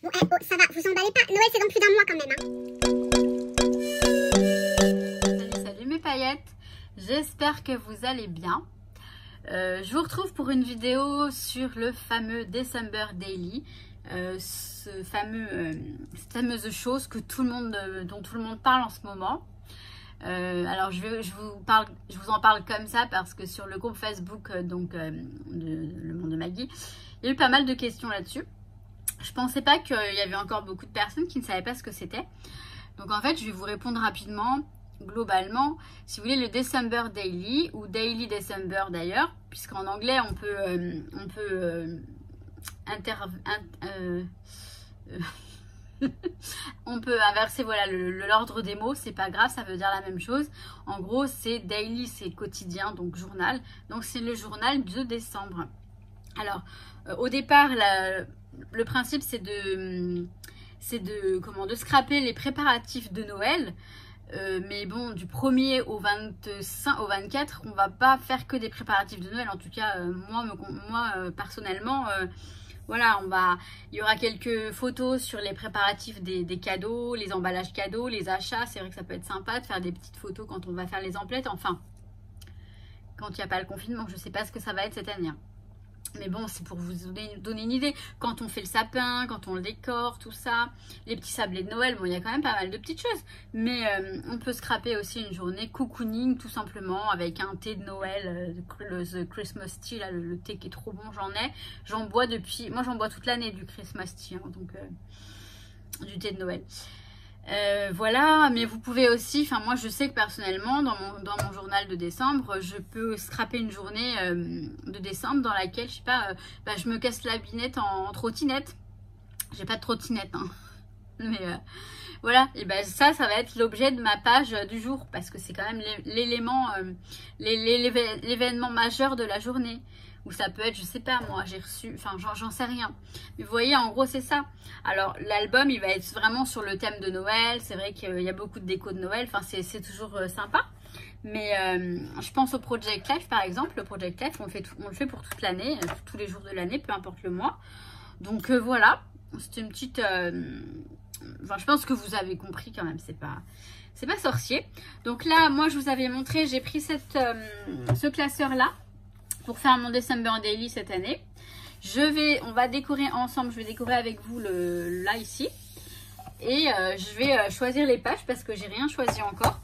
Bon, oh, ça va, vous emballez pas. Noël, c'est dans plus d'un mois quand même. Salut, salut mes paillettes. J'espère que vous allez bien. Je vous retrouve pour une vidéo sur le fameux December Daily. Cette fameuse chose que dont tout le monde parle en ce moment. Alors je vous en parle comme ça parce que sur le groupe Facebook Le Monde de Maggie, il y a eu pas mal de questions là-dessus. Je pensais pas qu'il y avait encore beaucoup de personnes qui ne savaient pas ce que c'était. Donc en fait, je vais vous répondre rapidement. Globalement, si vous voulez, le December Daily ou Daily December d'ailleurs, puisqu'en anglais on peut inverser, voilà, l'ordre des mots, c'est pas grave, ça veut dire la même chose. En gros, c'est daily, c'est quotidien, donc journal. Donc c'est le journal de décembre. Alors, au départ, le principe c'est de scraper les préparatifs de Noël. Mais bon, du 1er au 24, on va pas faire que des préparatifs de Noël. En tout cas, moi personnellement, voilà, il y aura quelques photos sur les préparatifs des cadeaux, les emballages cadeaux, les achats. C'est vrai que ça peut être sympa de faire des petites photos quand on va faire les emplettes. Enfin, quand il n'y a pas le confinement, je sais pas ce que ça va être cette année. Mais bon, c'est pour vous donner une idée. Quand on fait le sapin, quand on le décore, tout ça, les petits sablés de Noël, bon, il y a quand même pas mal de petites choses. Mais on peut scraper aussi une journée cocooning, tout simplement, avec un thé de Noël, le Christmas tea, là, le thé qui est trop bon, j'en bois depuis... Moi, j'en bois toute l'année du Christmas tea, hein, donc du thé de Noël. Voilà, mais vous pouvez aussi, enfin moi je sais que personnellement dans mon journal de décembre, je peux scraper une journée de décembre dans laquelle, je sais pas, je me casse la binette en trottinette. J'ai pas de trottinette, hein. Mais voilà, et ben ça va être l'objet de ma page du jour, parce que c'est quand même l'événement majeur de la journée. Ou ça peut être, je sais pas moi, j'ai reçu, enfin j'en sais rien. Mais vous voyez, en gros c'est ça. Alors l'album il va être vraiment sur le thème de Noël. C'est vrai qu'il y a beaucoup de déco de Noël, enfin c'est toujours sympa. Mais je pense au Project Life par exemple. Le Project Life on le fait pour toute l'année, tous les jours de l'année, peu importe le mois. Donc voilà, c'est une petite... Enfin je pense que vous avez compris quand même, c'est pas sorcier. Donc là, moi je vous avais montré, j'ai pris ce classeur là pour faire mon December Daily cette année. On va décorer ensemble, je vais décorer avec vous là ici. Et je vais choisir les pages parce que j'ai rien choisi encore.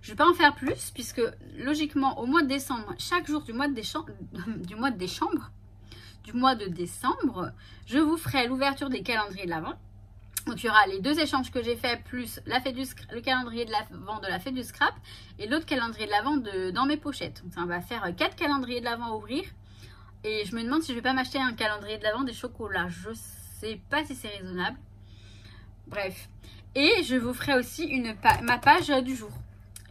Je ne vais pas en faire plus puisque logiquement au mois de décembre, chaque jour du mois de décembre, je vous ferai l'ouverture des calendriers de l'Avent. Donc il y aura les deux échanges que j'ai fait plus le calendrier de l'Avent de la fête du scrap et l'autre calendrier de l'Avent dans mes pochettes. Donc ça, on va faire 4 calendriers de l'Avent à ouvrir. Et je me demande si je vais pas m'acheter un calendrier de l'Avent des chocolats. Je sais pas si c'est raisonnable. Bref. Et je vous ferai aussi ma page du jour.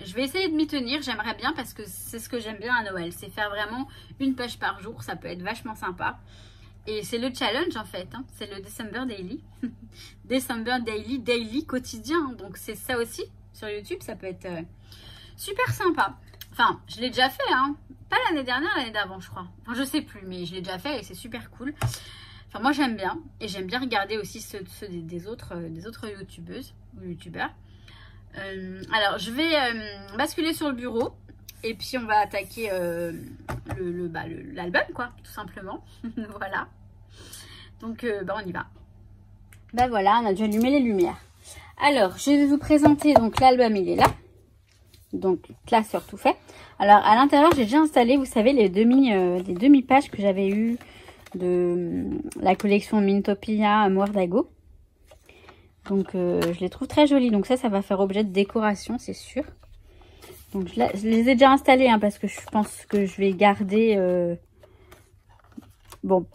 Je vais essayer de m'y tenir. J'aimerais bien parce que c'est ce que j'aime bien à Noël. C'est faire vraiment une page par jour. Ça peut être vachement sympa. Et c'est le challenge en fait, hein. C'est le December Daily. December Daily quotidien. Donc c'est ça aussi sur YouTube, ça peut être super sympa. Enfin, je l'ai déjà fait, hein. Pas l'année dernière, l'année d'avant je crois. Enfin je sais plus, mais je l'ai déjà fait et c'est super cool. Enfin moi j'aime bien. Et j'aime bien regarder aussi ceux des autres youtubeuses ou youtubeurs. Alors je vais basculer sur le bureau. Et puis on va attaquer l'album quoi, tout simplement. Voilà. Donc on y va. Bah voilà, on a déjà allumé les lumières. Alors je vais vous présenter, donc l'album il est là. Donc classeur tout fait. Alors à l'intérieur j'ai déjà installé, vous savez, les demi-pages que j'avais eu de la collection Mintopia Muerdago. Donc je les trouve très jolies. Donc ça va faire objet de décoration, c'est sûr. Donc je les ai déjà installés hein, parce que je pense que je vais garder... Bon,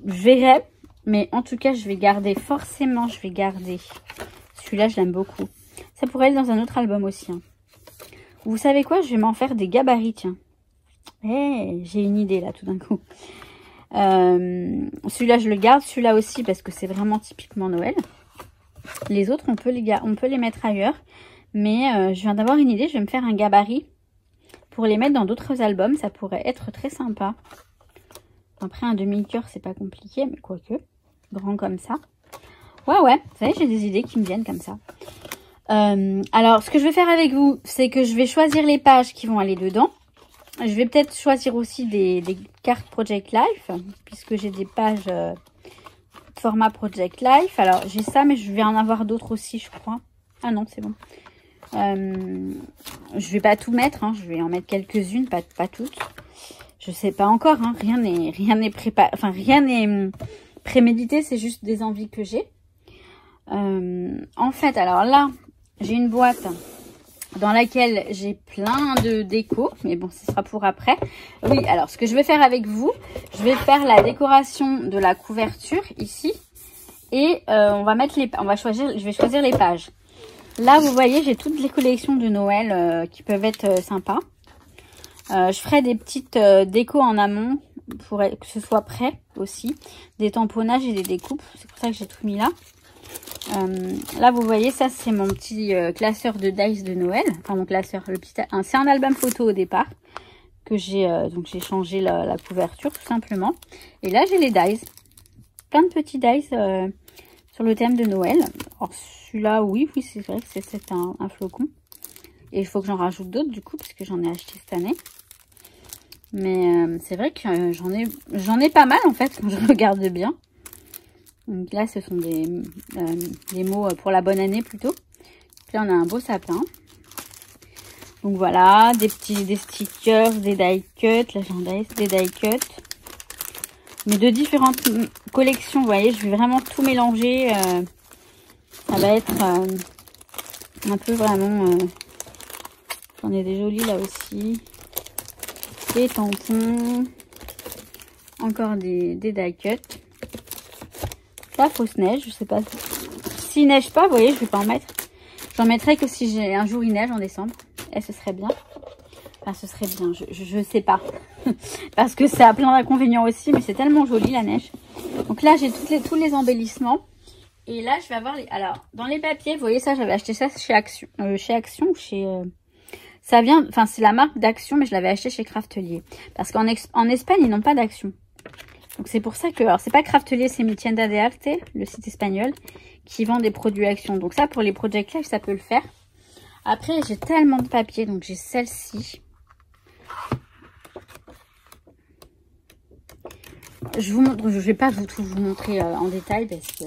je verrai. Mais en tout cas, je vais garder forcément. Je vais garder. Celui-là, je l'aime beaucoup. Ça pourrait être dans un autre album aussi. Hein. Vous savez quoi? Je vais m'en faire des gabarits, tiens. Hey, j'ai une idée là tout d'un coup. Celui-là, je le garde. Celui-là aussi parce que c'est vraiment typiquement Noël. Les autres, on peut les mettre ailleurs. Mais je viens d'avoir une idée, je vais me faire un gabarit pour les mettre dans d'autres albums. Ça pourrait être très sympa. Après, un demi-cœur, c'est pas compliqué, mais quoique. Grand comme ça. Ouais, vous savez, j'ai des idées qui me viennent comme ça. Alors, ce que je vais faire avec vous, c'est que je vais choisir les pages qui vont aller dedans. Je vais peut-être choisir aussi des cartes Project Life, puisque j'ai des pages format Project Life. Alors, j'ai ça, mais je vais en avoir d'autres aussi, je crois. Ah non, c'est bon. Je vais pas tout mettre, hein, je vais en mettre quelques-unes, pas toutes. Je sais pas encore, hein, rien n'est préparé, enfin rien n'est prémédité, c'est juste des envies que j'ai. En fait, alors là, j'ai une boîte dans laquelle j'ai plein de déco, mais bon, ce sera pour après. Oui, alors ce que je vais faire avec vous, je vais faire la décoration de la couverture ici, et je vais choisir les pages. Là, vous voyez, j'ai toutes les collections de Noël qui peuvent être sympas. Je ferai des petites décos en amont pour que ce soit prêt aussi. Des tamponnages et des découpes. C'est pour ça que j'ai tout mis là. Là, vous voyez, ça, c'est mon petit classeur de dice de Noël. Enfin, mon classeur. C'est un album photo au départ. Que j'ai donc j'ai changé la couverture tout simplement. Et là, j'ai les dice. Plein de petits dice sur le thème de Noël. Alors, celui-là, oui, c'est vrai que c'est un flocon. Et il faut que j'en rajoute d'autres du coup, parce que j'en ai acheté cette année. Mais c'est vrai que j'en ai pas mal en fait, quand je regarde bien. Donc là, ce sont des mots pour la bonne année plutôt. Puis là, on a un beau sapin. Donc voilà, des stickers, des die cuts. Là, j'en ai des die cuts. Mais de différentes collections, vous voyez, je vais vraiment tout mélanger. Ça va être un peu vraiment... J'en ai des jolis là aussi. Des tampons. Encore des die cuts. La fausse neige, je sais pas. S'il neige pas, vous voyez, je vais pas en mettre. J'en mettrai que si j'ai un jour il neige en décembre. Et ce serait bien. Enfin, ce serait bien, je sais pas. Parce que ça a plein d'inconvénients aussi, mais c'est tellement joli la neige. Donc là, j'ai tous les embellissements. Et là, je vais avoir les... Alors, dans les papiers, vous voyez ça, j'avais acheté ça chez Action. Ou chez... Ça vient... Enfin, c'est la marque d'Action, mais je l'avais acheté chez Craftelier. Parce qu'en Espagne, ils n'ont pas d'Action. Donc, c'est pour ça que... Alors, c'est pas Craftelier, c'est Mi Tienda de Arte, le site espagnol, qui vend des produits Action. Donc, ça, pour les Project Life, ça peut le faire. Après, j'ai tellement de papier. Donc, j'ai celle-ci. Je vous montre, je vais pas tout vous montrer en détail parce que...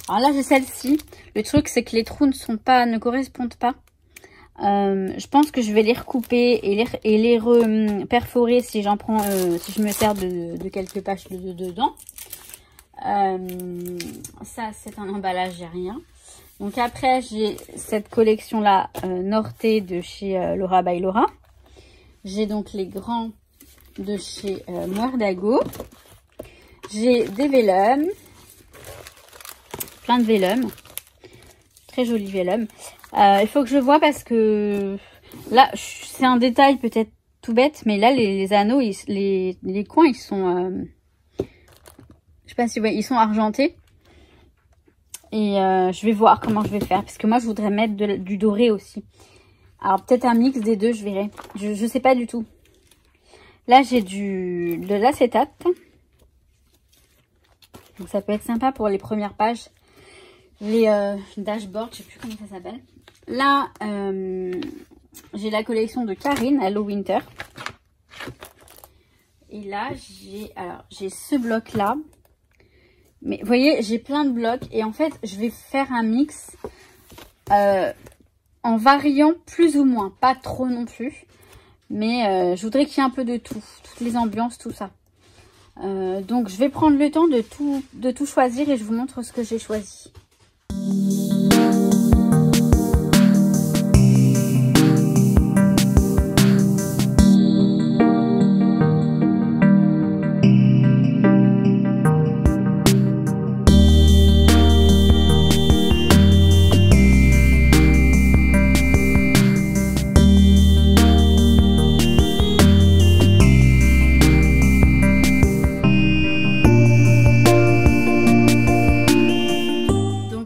Alors là, j'ai celle-ci. Le truc, c'est que les trous ne correspondent pas. Je pense que je vais les recouper et les perforer si j'en prends, si je me sers de quelques pages dedans. Ça, c'est un emballage, j'ai rien. Donc après, j'ai cette collection-là, Norte de chez Laura by Laura. J'ai donc les grands de chez Muerdago. J'ai des vélums. Plein de vélums. Très joli vélum. Il faut que je vois parce que là, c'est un détail peut-être tout bête, mais là, les anneaux, les coins, ils sont... je sais pas si vous voyez, ils sont argentés. Et je vais voir comment je vais faire. Parce que moi, je voudrais mettre du doré aussi. Alors, peut-être un mix des deux, je verrai. Je sais pas du tout. Là, j'ai de l'acétate. Donc, ça peut être sympa pour les premières pages. Les dashboards, je sais plus comment ça s'appelle. Là, j'ai la collection de Karine, Hello Winter. Et là, j'ai ce bloc-là. Mais vous voyez, j'ai plein de blocs. Et en fait, je vais faire un mix en variant plus ou moins. Pas trop non plus. Mais je voudrais qu'il y ait un peu de tout. Toutes les ambiances, tout ça. Donc, je vais prendre le temps de tout choisir et je vous montre ce que j'ai choisi.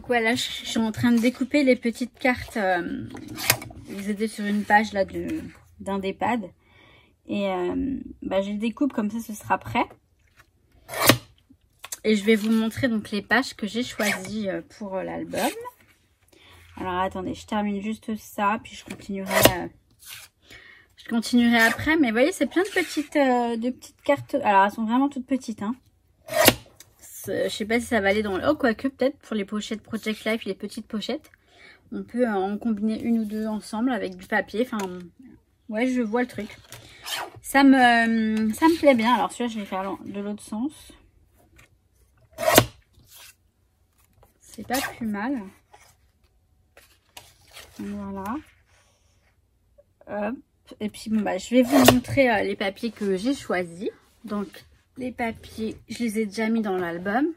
Voilà, je suis en train de découper les petites cartes. Ils étaient sur une page là d'un des pads. Et je les découpe comme ça, ce sera prêt. Et je vais vous montrer donc les pages que j'ai choisies pour l'album. Alors attendez, je termine juste ça, puis je continuerai après. Mais vous voyez, c'est plein de petites cartes. Alors elles sont vraiment toutes petites, hein. Je sais pas si ça va aller dans le... Oh, quoique peut-être pour les pochettes Project Life, les petites pochettes. On peut en combiner une ou deux ensemble avec du papier. Enfin, ouais, je vois le truc. Ça me plaît bien. Alors celui-là, je vais faire de l'autre sens. C'est pas plus mal. Voilà. Hop. Et puis, bon, bah, je vais vous montrer les papiers que j'ai choisis. Donc, les papiers, je les ai déjà mis dans l'album.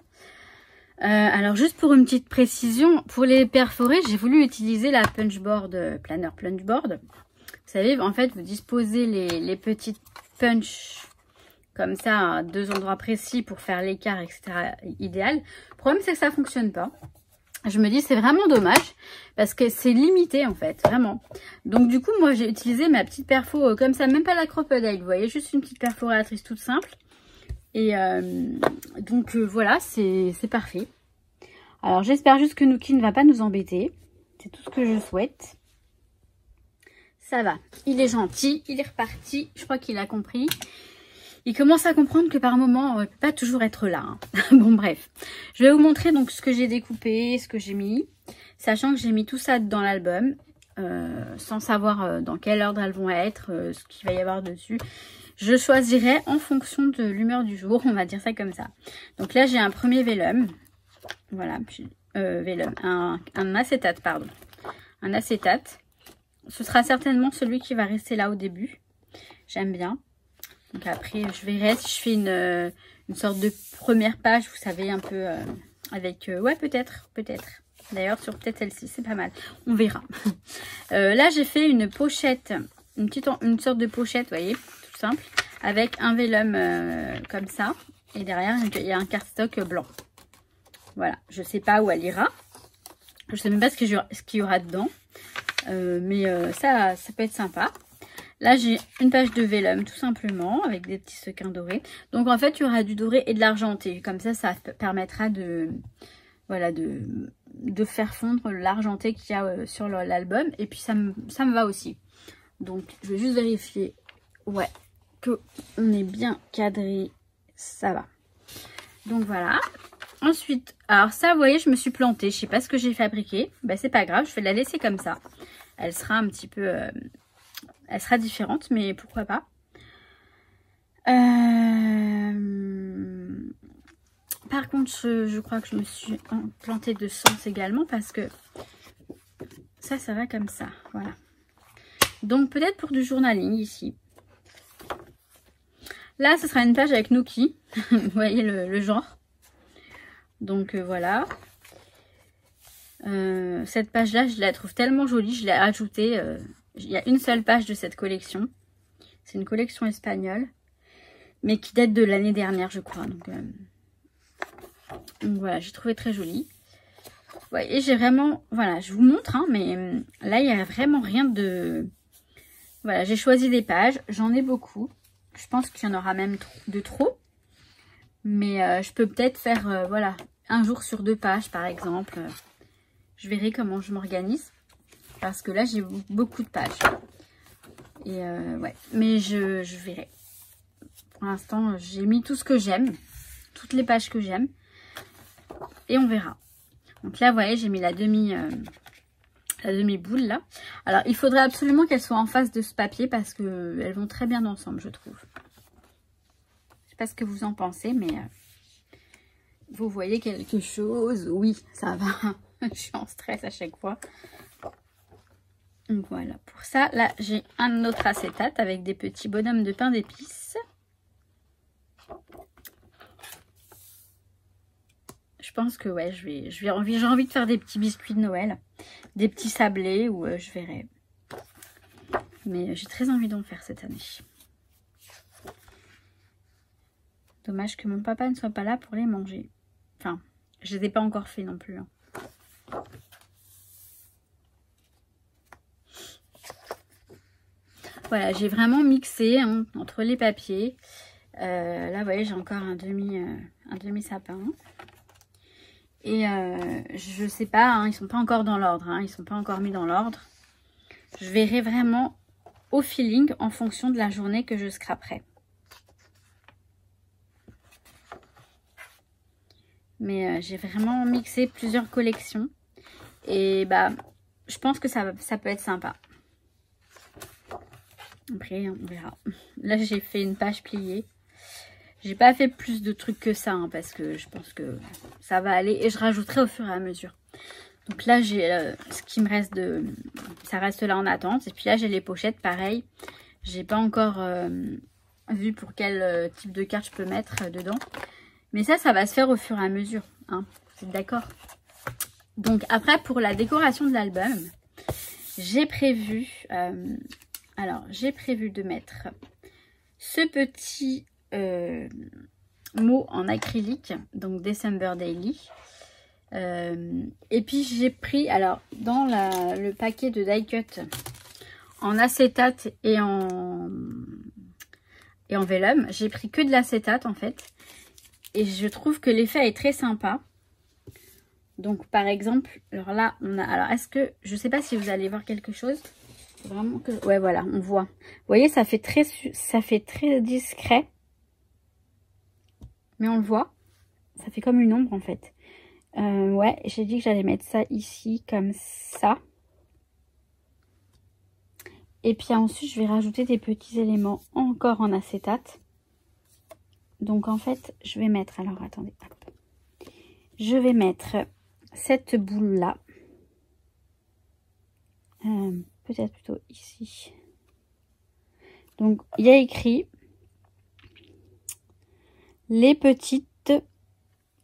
Alors, juste pour une petite précision, pour les perforer, j'ai voulu utiliser la punchboard, planner punchboard. Vous savez, en fait, vous disposez les petites punch comme ça à deux endroits précis pour faire l'écart, etc. idéal. Le problème, c'est que ça ne fonctionne pas. Je me dis, c'est vraiment dommage parce que c'est limité en fait, vraiment. Donc du coup, moi, j'ai utilisé ma petite perfo comme ça, même pas la crocodile, vous voyez, juste une petite perforatrice toute simple. Et donc voilà, c'est parfait. Alors j'espère juste que Nuki ne va pas nous embêter. C'est tout ce que je souhaite. Ça va, il est gentil, il est reparti, je crois qu'il a compris. Il commence à comprendre que par moment, on ne peut pas toujours être là. Hein. Bon, bref. Je vais vous montrer donc ce que j'ai découpé, ce que j'ai mis. Sachant que j'ai mis tout ça dans l'album. Sans savoir dans quel ordre elles vont être, ce qu'il va y avoir dessus. Je choisirai en fonction de l'humeur du jour. On va dire ça comme ça. Donc là, j'ai un premier vellum. Voilà. Puis, vellum. Un acétate, pardon. Un acétate. Ce sera certainement celui qui va rester là au début. J'aime bien. Donc après, je verrai si je fais une sorte de première page, vous savez, un peu avec... ouais, peut-être. D'ailleurs, sur peut-être celle-ci, c'est pas mal. On verra. Là, j'ai fait une pochette, une sorte de pochette, vous voyez, tout simple, avec un vellum comme ça. Et derrière, il y a un cardstock blanc. Voilà, je sais pas où elle ira. Je sais même pas ce qu'il y aura dedans. Mais ça peut être sympa. Là, j'ai une page de vellum, tout simplement, avec des petits sequins dorés. Donc, en fait, il y aura du doré et de l'argenté. Comme ça permettra de faire fondre l'argenté qu'il y a sur l'album. Et puis, ça me va aussi. Donc, je vais juste vérifier, ouais, qu'on est bien cadré. Ça va. Donc, voilà. Ensuite, alors ça, vous voyez, je me suis plantée. Je sais pas ce que j'ai fabriqué. Ben, c'est pas grave, je vais la laisser comme ça. Elle sera un petit peu... elle sera différente, mais pourquoi pas. Par contre, je crois que je me suis plantée de sens également parce que ça va comme ça. Voilà. Donc, peut-être pour du journaling ici. Là, ce sera une page avec Nuki. Vous voyez le genre. Donc, voilà. Cette page-là, je la trouve tellement jolie. Je l'ai ajoutée... il y a une seule page de cette collection. C'est une collection espagnole. Mais qui date de l'année dernière, je crois. Donc voilà, j'ai trouvé très jolie. Ouais, et j'ai vraiment... Voilà, je vous montre. Hein, mais là, il n'y a vraiment rien de... Voilà, j'ai choisi des pages. J'en ai beaucoup. Je pense qu'il y en aura même de trop. Mais je peux peut-être faire... voilà, un jour sur 2 pages, par exemple. Je verrai comment je m'organise. Parce que là, j'ai beaucoup de pages. Et ouais, mais je verrai. Pour l'instant, j'ai mis tout ce que j'aime. Toutes les pages que j'aime. Et on verra. Donc là, vous voyez, j'ai mis la demi-boule là. Alors, il faudrait absolument qu'elle soit en face de ce papier parce qu'elles vont très bien ensemble, je trouve. Je sais pas ce que vous en pensez, mais vous voyez quelque chose. Oui, ça va. Je suis en stress à chaque fois. Donc voilà, pour ça, là, j'ai un autre acétate avec des petits bonhommes de pain d'épices. Je pense que ouais, j'ai envie de faire des petits biscuits de Noël, des petits sablés ou je verrai. Mais j'ai très envie d'en faire cette année. Dommage que mon papa ne soit pas là pour les manger. Enfin, je les ai pas encore fait non plus. Hein. Voilà, j'ai vraiment mixé hein, entre les papiers. Là, vous voyez, j'ai encore un demi sapin. Et je sais pas, hein, ils sont pas encore dans l'ordre. Hein, ils sont pas encore mis dans l'ordre. Je verrai vraiment au feeling en fonction de la journée que je scraperai. Mais j'ai vraiment mixé plusieurs collections. Et bah, je pense que ça peut être sympa. Après, on verra. Là, j'ai fait une page pliée. J'ai pas fait plus de trucs que ça, hein, parce que je pense que ça va aller. Et je rajouterai au fur et à mesure. Donc là, j'ai ce qui me reste de... Ça reste là en attente. Et puis là, j'ai les pochettes, pareil. J'ai pas encore vu pour quel type de carte je peux mettre dedans. Mais ça va se faire au fur et à mesure. Hein, vous êtes d'accord? Donc après, pour la décoration de l'album, j'ai prévu... j'ai prévu de mettre ce petit mot en acrylique, donc December Daily. Et puis j'ai pris, alors dans le paquet de die cut en acétate et en vélum, j'ai pris que de l'acétate en fait. Et je trouve que l'effet est très sympa. Donc par exemple, alors là, on a, alors est-ce que, je sais pas si vous allez voir quelque chose. Vraiment que, ouais voilà, on voit. Vous voyez, ça fait très discret. Mais on le voit. Ça fait comme une ombre en fait. Ouais, j'ai dit que j'allais mettre ça ici comme ça. Et puis ensuite, je vais rajouter des petits éléments encore en acétate. Donc en fait, je vais mettre, alors attendez, hop. Je vais mettre cette boule là. Peut-être plutôt ici. Donc il y a écrit les petites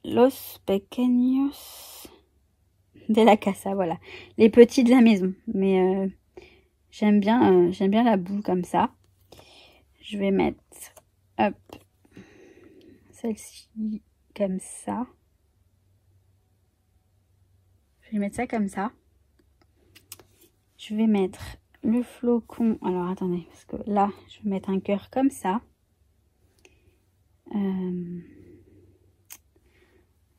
Los Pequeños de la Casa, voilà. Les petits de la maison. Mais j'aime bien la boule comme ça. Je vais mettre, hop, celle-ci comme ça. Je vais mettre ça comme ça. Je vais mettre le flocon. Alors attendez, parce que là, je vais mettre un cœur comme ça.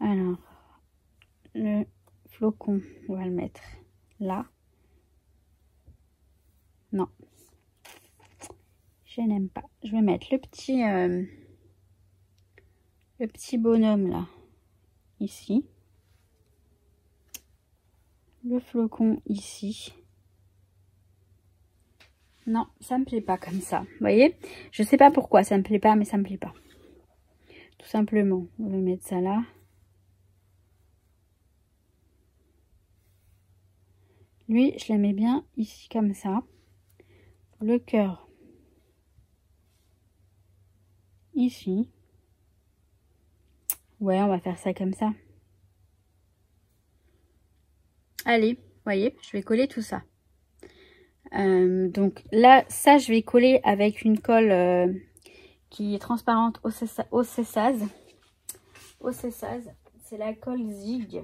Alors, le flocon, on va le mettre là. Non, je n'aime pas. Je vais mettre le petit bonhomme là, ici. Le flocon ici. Non, ça me plaît pas comme ça. Vous voyez, je sais pas pourquoi ça me plaît pas, mais ça me plaît pas. Tout simplement, on va mettre ça là. Lui, je la mets bien ici comme ça. Le cœur ici. Ouais, on va faire ça comme ça. Allez, vous voyez, je vais coller tout ça. Donc là, ça, je vais coller avec une colle qui est transparente au Césaz. C'est la colle Zig.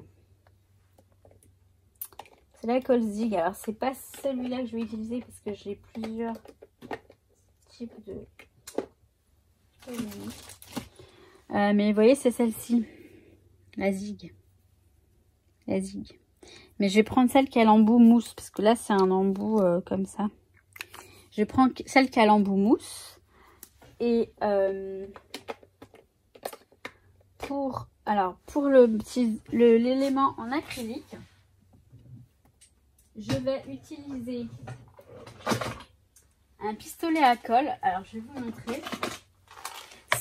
C'est la colle Zig. Alors, c'est pas celui-là que je vais utiliser parce que j'ai plusieurs types de... mais vous voyez, c'est celle-ci. La Zig. La Zig. Mais je vais prendre celle qui a l'embout mousse. Parce que là, c'est un embout comme ça. Je prends celle qui a l'embout mousse. Et pour l'élément en acrylique, je vais utiliser un pistolet à colle. Alors, je vais vous montrer.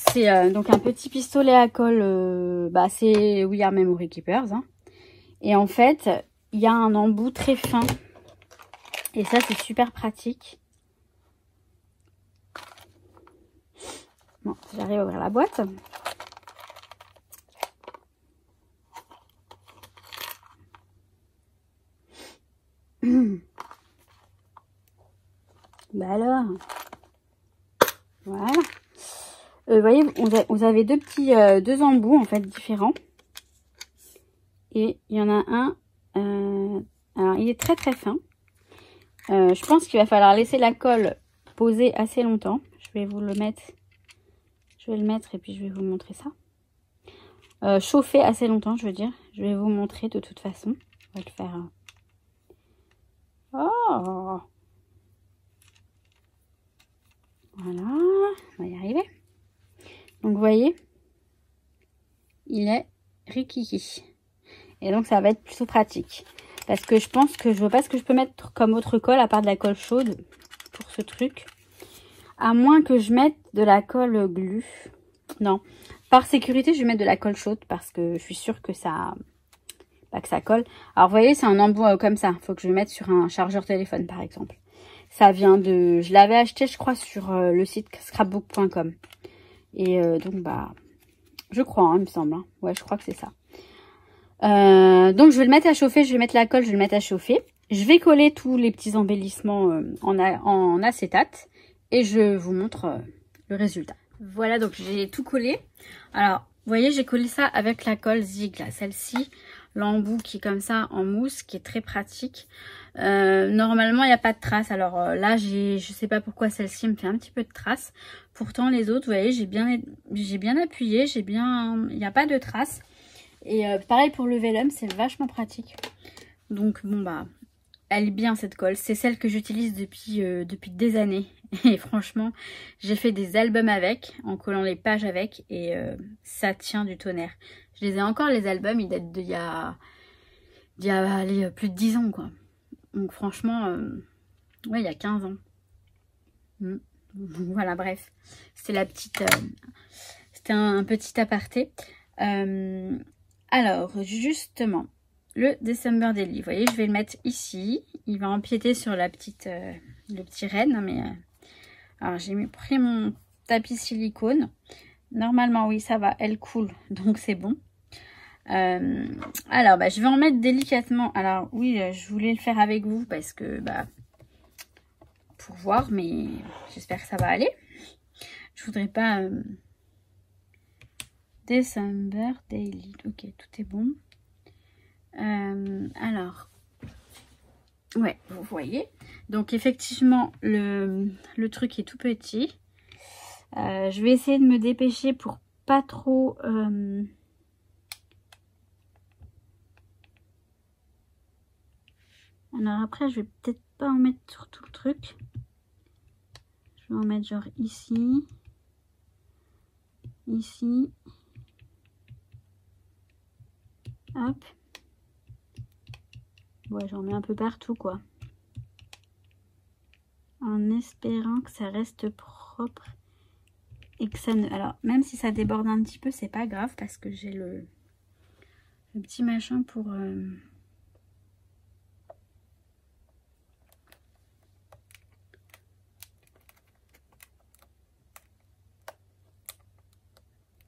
C'est donc un petit pistolet à colle. C'est We Are Memory Keepers. Hein. Et en fait, il y a un embout très fin. Et ça, c'est super pratique. Bon, j'arrive à ouvrir la boîte. Bah alors. Voilà. Vous voyez, vous avez deux embouts en fait différents. Et il y en a un. Alors, il est très très fin. Je pense qu'il va falloir laisser la colle poser assez longtemps. Je vais vous le mettre. Je vais le mettre et puis je vais vous montrer ça. Chauffer assez longtemps, je veux dire. Je vais vous montrer de toute façon. On va le faire. Oh! Voilà, on va y arriver. Donc vous voyez, il est rikiki. Et donc ça va être plutôt pratique. Parce que je pense que je vois pas ce que je peux mettre comme autre colle à part de la colle chaude pour ce truc. À moins que je mette de la colle glu. Non, par sécurité je vais mettre de la colle chaude parce que je suis sûre que ça colle. Alors vous voyez, c'est un embout comme ça. Il faut que je le mette sur un chargeur téléphone par exemple. Ça vient de... Je l'avais acheté, je crois, sur le site scrapbook.com. Et donc, bah... Je crois, hein, il me semble. Hein. Ouais, je crois que c'est ça. Donc, je vais le mettre à chauffer. Je vais mettre la colle, je vais le mettre à chauffer. Je vais coller tous les petits embellissements en acétate. Et je vous montre le résultat. Voilà, donc j'ai tout collé. Alors, vous voyez, j'ai collé ça avec la colle Zig, là. Celle-ci, l'embout qui est comme ça, en mousse, qui est très pratique. Normalement il n'y a pas de traces. Alors là je sais pas pourquoi celle-ci me fait un petit peu de traces. Pourtant les autres, vous voyez, j'ai bien appuyé, il n'y a pas de traces. Et pareil pour le vélum, c'est vachement pratique. Donc bon bah elle est bien cette colle, c'est celle que j'utilise depuis des années. Et franchement j'ai fait des albums avec, en collant les pages avec, et ça tient du tonnerre. Je les ai encore, les albums, ils datent d'il y a allez, plus de 10 ans quoi. Donc franchement, ouais, il y a 15 ans. Voilà, bref. C'était la petite... c'était un petit aparté. Alors, justement, le December Daily. Vous voyez, je vais le mettre ici. Il va empiéter sur la petite, le petit renne. Mais, alors, j'ai pris mon tapis silicone. Normalement, oui, ça va. Elle coule, donc c'est bon. Alors bah, je vais en mettre délicatement. Alors oui, je voulais le faire avec vous parce que bah pour voir, mais j'espère que ça va aller. Je voudrais pas December Daily. Ok, tout est bon. Alors ouais, vous voyez, donc effectivement le truc est tout petit. Je vais essayer de me dépêcher pour pas trop alors après, je vais peut-être pas en mettre sur tout le truc. Je vais en mettre genre ici. Ici. Hop. Ouais, j'en mets un peu partout, quoi. En espérant que ça reste propre. Et que ça ne... Alors, même si ça déborde un petit peu, c'est pas grave parce que j'ai le petit machin pour...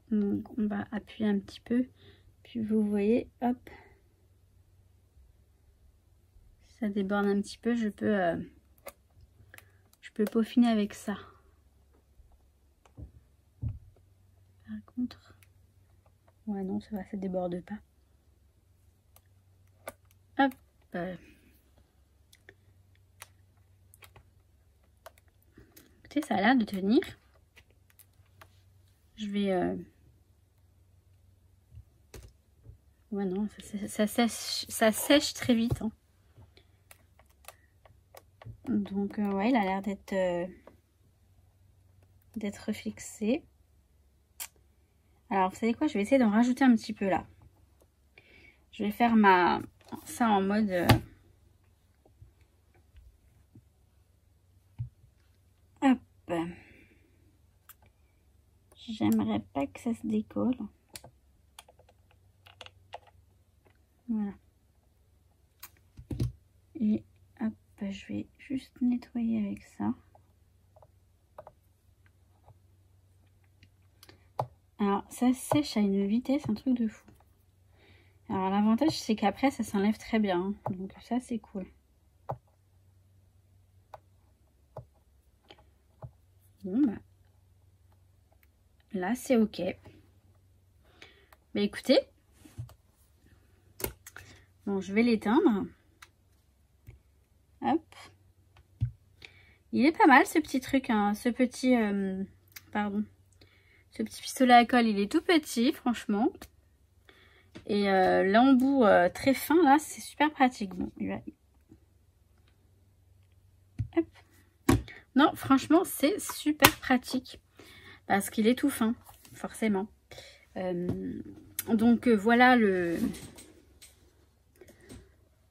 Donc on va appuyer un petit peu, puis vous voyez, hop, si ça déborde un petit peu, je peux peaufiner avec ça. Par contre, ouais non, ça va, ça déborde pas. Hop. Écoutez, ça a l'air de tenir. Je vais ouais non, ça sèche très vite. Hein. Donc ouais, il a l'air d'être fixé. Alors vous savez quoi, je vais essayer d'en rajouter un petit peu là. Je vais faire ça en mode hop. J'aimerais pas que ça se décolle. Voilà. Et hop, je vais juste nettoyer avec ça. Alors, ça sèche à une vitesse, un truc de fou. Alors, l'avantage, c'est qu'après, ça s'enlève très bien. Hein. Donc, ça, c'est cool. Bon, bah. Là, c'est ok. Mais écoutez. Bon, je vais l'éteindre. Hop. Il est pas mal, ce petit truc. Hein, ce Ce petit pistolet à colle, il est tout petit, franchement. Et l'embout très fin, là, c'est super pratique. Bon, il va... Hop. Non, franchement, c'est super pratique. Parce qu'il est tout fin, forcément. Donc, voilà le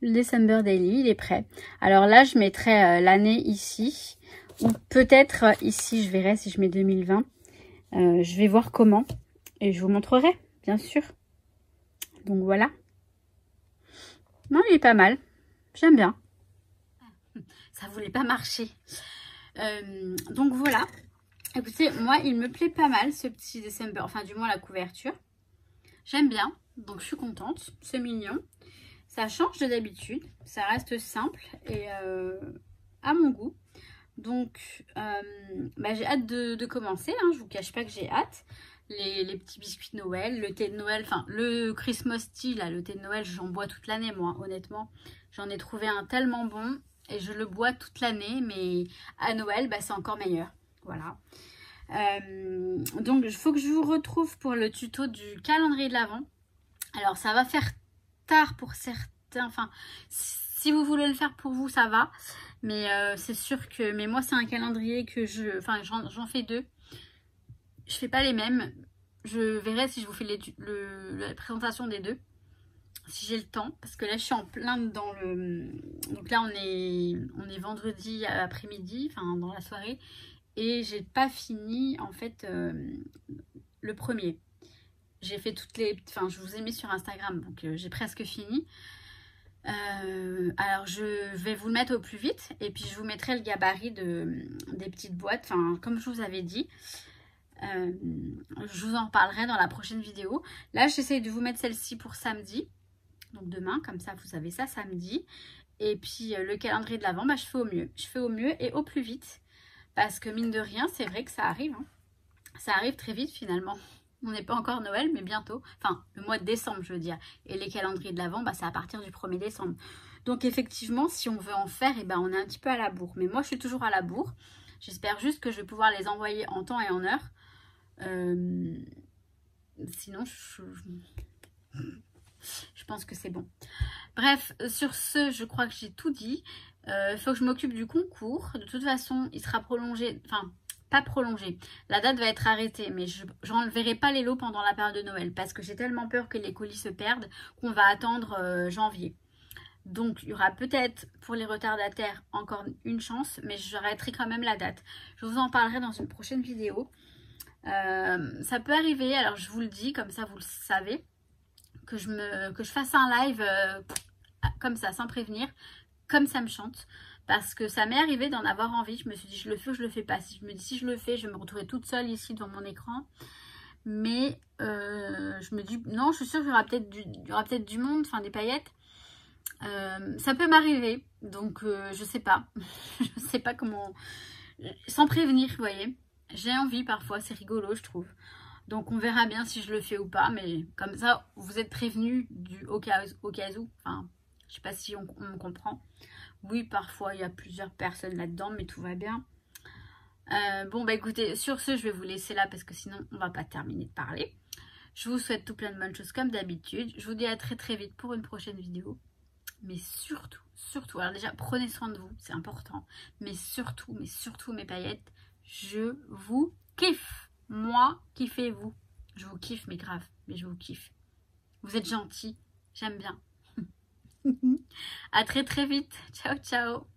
December Daily, il est prêt. Alors là, je mettrai l'année ici. Ou peut-être ici, je verrai si je mets 2020. Je vais voir comment. Et je vous montrerai, bien sûr. Donc voilà. Non, il est pas mal. J'aime bien. Ça voulait pas marcher. Donc voilà. Écoutez, moi, il me plaît pas mal ce petit December. Enfin, du moins la couverture. J'aime bien. Donc je suis contente. C'est mignon. Ça change de d'habitude. Ça reste simple et à mon goût. Donc, j'ai hâte de commencer. Hein. Je vous cache pas que j'ai hâte. Les petits biscuits de Noël, le thé de Noël, enfin le Christmas tea, là, le thé de Noël, j'en bois toute l'année moi, honnêtement. J'en ai trouvé un tellement bon et je le bois toute l'année, mais à Noël, c'est encore meilleur. Voilà. Donc, il faut que je vous retrouve pour le tuto du calendrier de l'Avent. Alors, ça va faire tard pour certains, enfin, si vous voulez le faire pour vous, ça va. Mais c'est sûr que, mais moi, c'est un calendrier que j'en fais deux. Je fais pas les mêmes. Je verrai si je vous fais la présentation des deux. Si j'ai le temps. Parce que là, je suis en plein dans le... Donc là, on est vendredi après-midi. Enfin, dans la soirée. Et j'ai pas fini, en fait, le premier. J'ai fait toutes les... Enfin, je vous ai mis sur Instagram. Donc, j'ai presque fini. Alors, je vais vous le mettre au plus vite. Et puis, je vous mettrai le gabarit des petites boîtes. Enfin, comme je vous avais dit. Je vous en reparlerai dans la prochaine vidéo. Là, j'essaye de vous mettre celle-ci pour samedi. Donc demain, comme ça, vous avez ça samedi. Et puis le calendrier de l'Avent, je fais au mieux. Je fais au mieux et au plus vite. Parce que mine de rien, c'est vrai que ça arrive. Hein. Ça arrive très vite finalement. On n'est pas encore Noël, mais bientôt. Enfin, le mois de décembre, je veux dire. Et les calendriers de l'Avent, c'est à partir du 1er décembre. Donc effectivement, si on veut en faire, on est un petit peu à la bourre. Mais moi, je suis toujours à la bourre. J'espère juste que je vais pouvoir les envoyer en temps et en heure. Sinon je pense que c'est bon. Bref, sur ce, je crois que j'ai tout dit. Il faut que je m'occupe du concours. De toute façon, il sera prolongé. Enfin, pas prolongé. La date va être arrêtée. Mais je n'enverrai pas les lots pendant la période de Noël. Parce que j'ai tellement peur que les colis se perdent qu'on va attendre janvier. Donc, il y aura peut-être pour les retardataires encore une chance. Mais j'arrêterai quand même la date. Je vous en parlerai dans une prochaine vidéo. Ça peut arriver, alors je vous le dis, comme ça vous le savez, que je fasse un live comme ça, sans prévenir, comme ça me chante. Parce que ça m'est arrivé d'en avoir envie. Je me suis dit, je le fais ou je le fais pas. Si je me dis, si je le fais, je vais me retrouver toute seule ici devant mon écran. Mais je me dis, non, je suis sûre qu'il y aura peut-être du monde, enfin des paillettes. Ça peut m'arriver. Donc, je sais pas. Je sais pas comment... Sans prévenir, vous voyez. J'ai envie parfois, c'est rigolo je trouve. Donc on verra bien si je le fais ou pas. Mais comme ça, vous êtes prévenus au cas où. Enfin, je sais pas si on me comprend. Oui, parfois il y a plusieurs personnes là-dedans, mais tout va bien. Bon, écoutez, sur ce, je vais vous laisser là parce que sinon on va pas terminer de parler. Je vous souhaite tout plein de bonnes choses comme d'habitude. Je vous dis à très très vite pour une prochaine vidéo. Mais surtout, alors déjà, prenez soin de vous, c'est important. Mais surtout, mes paillettes, je vous kiffe. Moi, kiffez-vous. Je vous kiffe, mais grave. Mais je vous kiffe. Vous êtes gentils. J'aime bien. À très très vite. Ciao, ciao.